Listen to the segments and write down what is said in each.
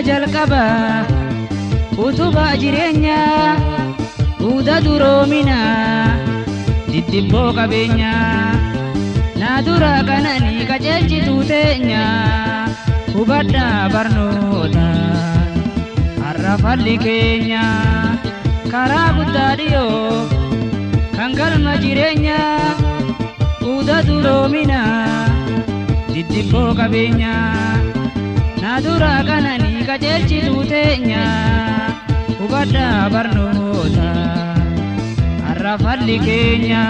jalqaba utubaa jireenya uda duroomina diddiboo qabeenya naadura kananii qajeelchitu teenya hubadha barnoota har'a falli keenya karaa guddaa dhiyoo kan galma jireenya uda duroomina diddiboo qabeenya naadura kananii qajeelchitu teenya hubadha barnoota har'a falli keenya.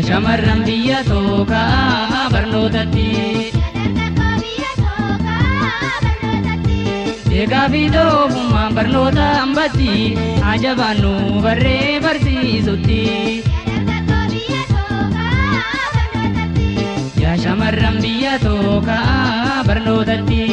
Shamarran biyya tokko barnootatti eegaa fi doofummaan barnoota hambatti ajabaannu barree barsiisutti. Yaa shamarran biyya tokko barnootatti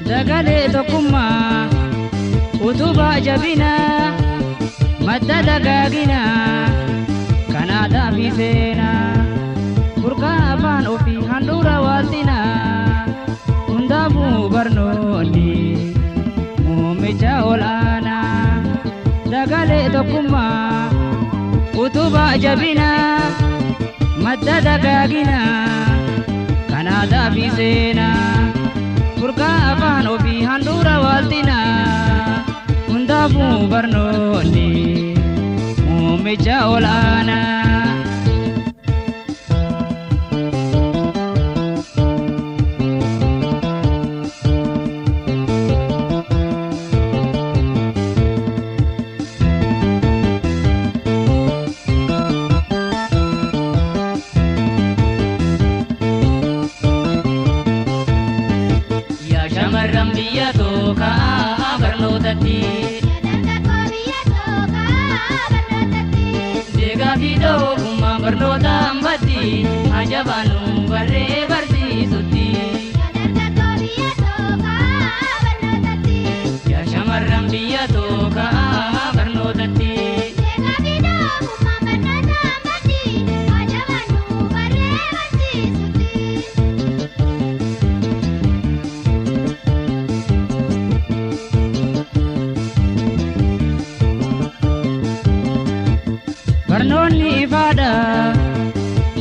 dagalee tokkummaa utubaa jabina madda dagaagina kanaadaa fi seenaa burqaa afaan ofii handhuura waaltina hundaafuu barnoonni muummicha ol'aanaa. Dagalee tokkummaa utubaa jabina madda dagaagina kanaadaa fi seenaa burqaa afaan ofii handhuura waaltina hundaafuu barnoonni muummicha ol'aanaa. Shamarran biyya tokko barnootatti deegaa fi doofummaan barnoota hambatti ajabaannu barree barsiisutti. Yaa shamarran biyya tokko barnootatti barnoonni ifaadha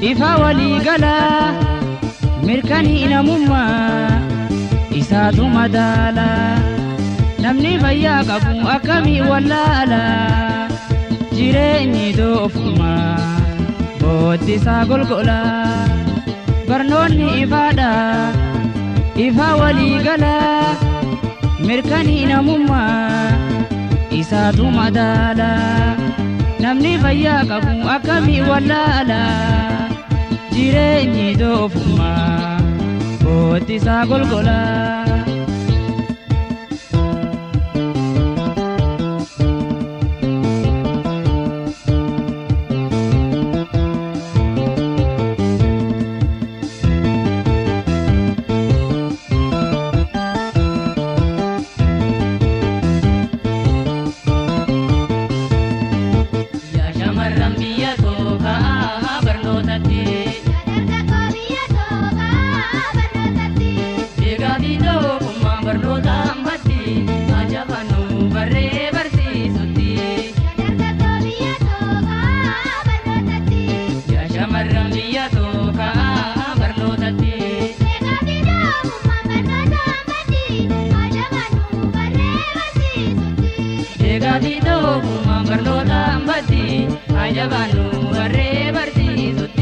ifa walii gala mirkanii namummaa isaatu madaala namni fayyaa qabu akkamii wallaala jireenyi doofummaa bootti isaa golgola. Barnoonni ifaadha ifa walii gala mirkanii namummaa isaatu madaala namni fayyaa qabu akkamii wallaala jireenyi doofummaa bootti isaa golgola. Ajabaannu barree barsiisutti.